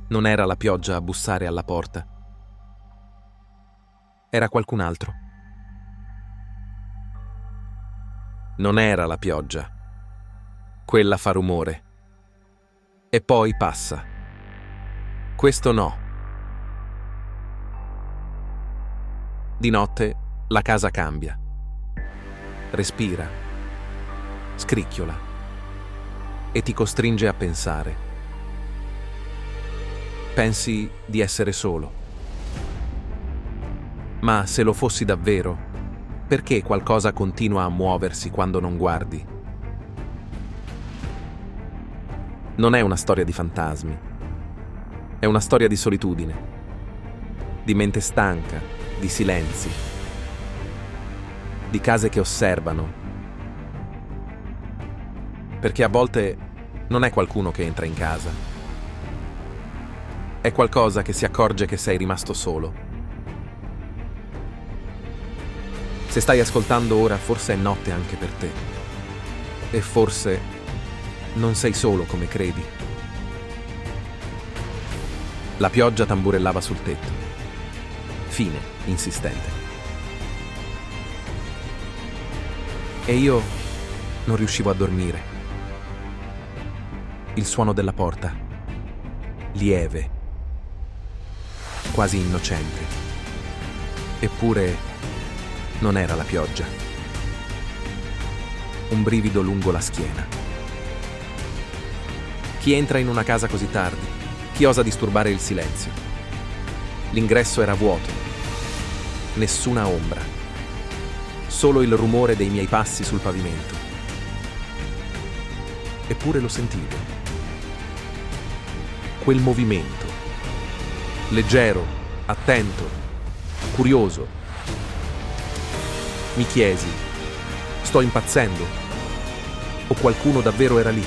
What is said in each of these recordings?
Non era la pioggia a bussare alla porta. Era qualcun altro. Non era la pioggia. Quella fa rumore. E poi passa. Questo no. Di notte la casa cambia. Respira. Scricchiola. E ti costringe a pensare. Pensi di essere solo. Ma se lo fossi davvero, perché qualcosa continua a muoversi quando non guardi? Non è una storia di fantasmi. È una storia di solitudine, di mente stanca, di silenzi, di case che osservano. Perché a volte non è qualcuno che entra in casa. È qualcosa che si accorge che sei rimasto solo. Se stai ascoltando ora, forse è notte anche per te. E forse non sei solo come credi. La pioggia tamburellava sul tetto. Fine, insistente. E io non riuscivo a dormire. Il suono della porta, lieve, quasi innocente. Eppure non era la pioggia. Un brivido lungo la schiena. Chi entra in una casa così tardi? Chi osa disturbare il silenzio? L'ingresso era vuoto. Nessuna ombra. Solo il rumore dei miei passi sul pavimento. Eppure lo sentivo. Quel movimento. Leggero, attento, curioso. Mi chiesi, sto impazzendo? O qualcuno davvero era lì?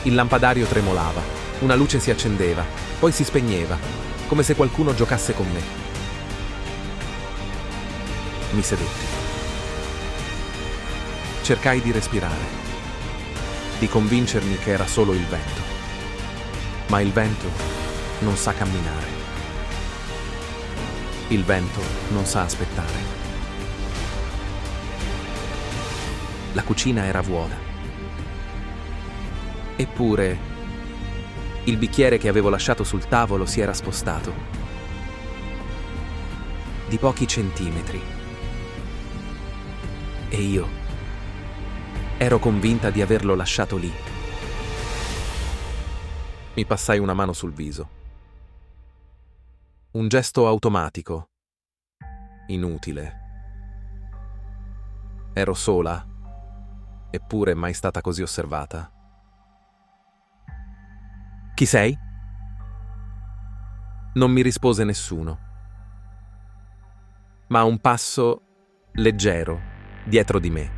Il lampadario tremolava, una luce si accendeva, poi si spegneva, come se qualcuno giocasse con me. Mi sedetti. Cercai di respirare, di convincermi che era solo il vento. Ma il vento non sa camminare. Il vento non sa aspettare. La cucina era vuota. Eppure, il bicchiere che avevo lasciato sul tavolo si era spostato. Di pochi centimetri. E io ero convinta di averlo lasciato lì. Mi passai una mano sul viso. Un gesto automatico. Inutile. Ero sola, eppure mai stata così osservata. Chi sei? Non mi rispose nessuno. Ma un passo leggero dietro di me.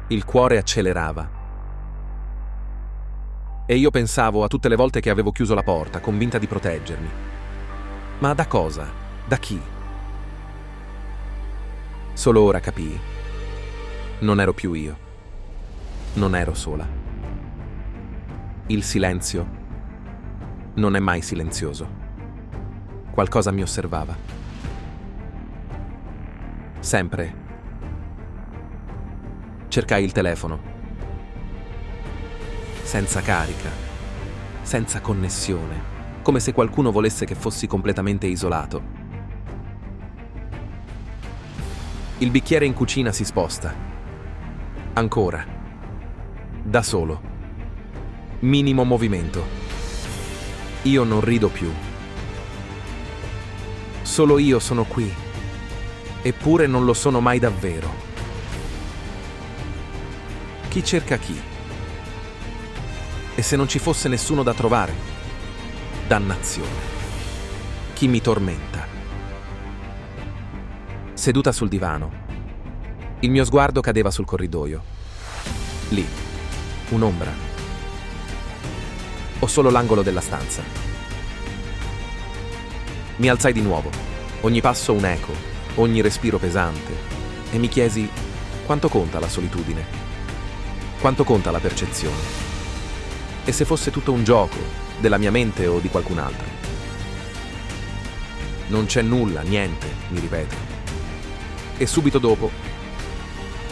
Il cuore accelerava. E io pensavo a tutte le volte che avevo chiuso la porta, convinta di proteggermi. Ma da cosa? Da chi? Solo ora capii. Non ero più io. Non ero sola. Il silenzio non è mai silenzioso. Qualcosa mi osservava. Sempre. Cercai il telefono. Senza carica, senza connessione, come se qualcuno volesse che fossi completamente isolato. Il bicchiere in cucina si sposta. Ancora. Da solo. Minimo movimento. Io non rido più. Solo io sono qui. Eppure non lo sono mai davvero. Chi cerca chi? E se non ci fosse nessuno da trovare? Dannazione. Chi mi tormenta? Seduta sul divano, il mio sguardo cadeva sul corridoio. Lì, un'ombra. O solo l'angolo della stanza. Mi alzai di nuovo, ogni passo un eco, ogni respiro pesante, e mi chiesi quanto conta la solitudine, quanto conta la percezione. E se fosse tutto un gioco, della mia mente o di qualcun altro? Non c'è nulla, niente, mi ripeto. E subito dopo,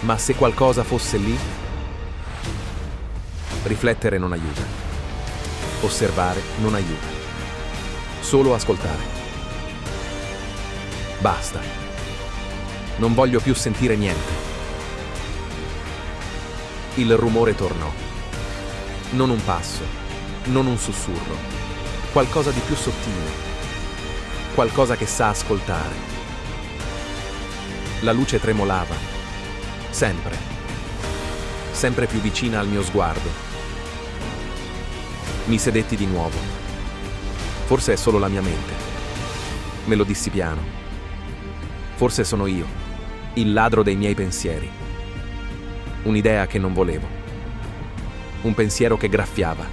ma se qualcosa fosse lì? Riflettere non aiuta. Osservare non aiuta. Solo ascoltare. Basta. Non voglio più sentire niente. Il rumore tornò. Non un passo, non un sussurro. Qualcosa di più sottile. Qualcosa che sa ascoltare. La luce tremolava. Sempre. Sempre più vicina al mio sguardo. Mi sedetti di nuovo. Forse è solo la mia mente. Me lo dissi piano. Forse sono io, il ladro dei miei pensieri. Un'idea che non volevo. Un pensiero che graffiava.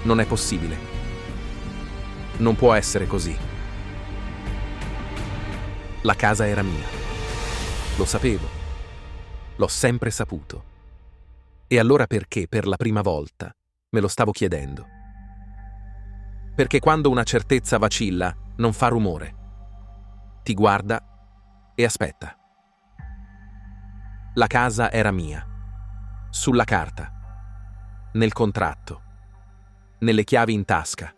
Non è possibile. Non può essere così. La casa era mia. Lo sapevo. L'ho sempre saputo. E allora perché, per la prima volta, me lo stavo chiedendo? Perché quando una certezza vacilla, non fa rumore. Ti guarda e aspetta. La casa era mia. Sulla carta. Nel contratto. Nelle chiavi in tasca.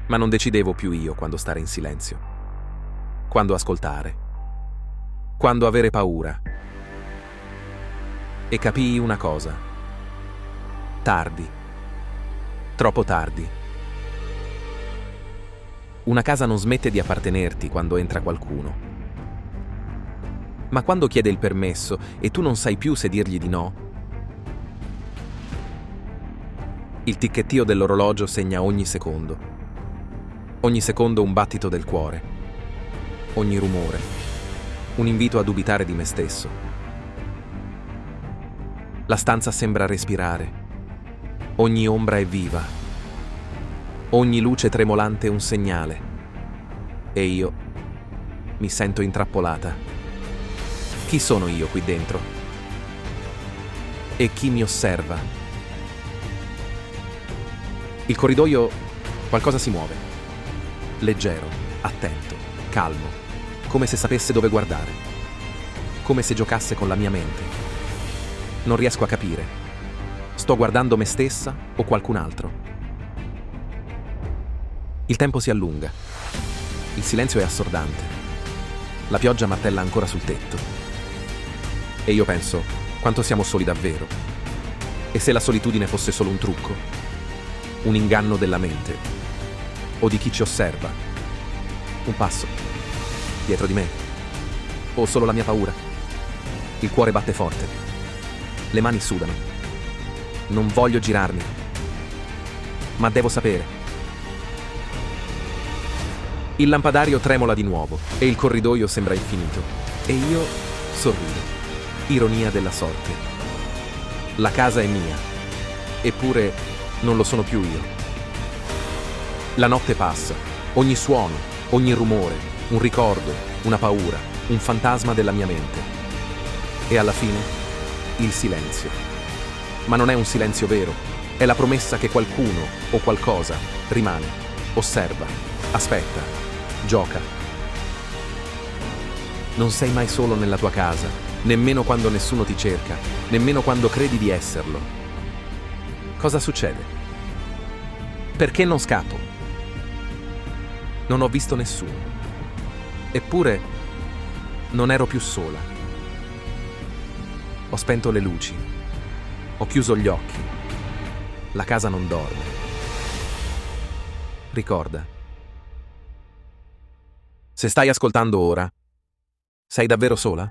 Ma non decidevo più io quando stare in silenzio. Quando ascoltare. Quando avere paura. E capii una cosa. Tardi. Troppo tardi. Una casa non smette di appartenerti quando entra qualcuno. Ma quando chiede il permesso e tu non sai più se dirgli di no? Il ticchettio dell'orologio segna ogni secondo. Ogni secondo un battito del cuore. Ogni rumore. Un invito a dubitare di me stesso. La stanza sembra respirare. Ogni ombra è viva. Ogni luce tremolante un segnale. E io mi sento intrappolata. Chi sono io qui dentro? E chi mi osserva? Il corridoio, qualcosa si muove. Leggero, attento, calmo, come se sapesse dove guardare. Come se giocasse con la mia mente. Non riesco a capire. Sto guardando me stessa o qualcun altro? Il tempo si allunga. Il silenzio è assordante. La pioggia martella ancora sul tetto. E io penso, quanto siamo soli davvero? E se la solitudine fosse solo un trucco? Un inganno della mente? O di chi ci osserva? Un passo? Dietro di me? O solo la mia paura? Il cuore batte forte. Le mani sudano. Non voglio girarmi. Ma devo sapere. Il lampadario tremola di nuovo e il corridoio sembra infinito. E io sorrido. Ironia della sorte. La casa è mia. Eppure non lo sono più io. La notte passa. Ogni suono, ogni rumore, un ricordo, una paura, un fantasma della mia mente. E alla fine, il silenzio. Ma non è un silenzio vero. È la promessa che qualcuno o qualcosa rimane, osserva, aspetta, gioca. Non sei mai solo nella tua casa. Nemmeno quando nessuno ti cerca, nemmeno quando credi di esserlo. Cosa succede? Perché non scappo? Non ho visto nessuno. Eppure non ero più sola. Ho spento le luci. Ho chiuso gli occhi. La casa non dorme. Ricorda. Se stai ascoltando ora, sei davvero sola?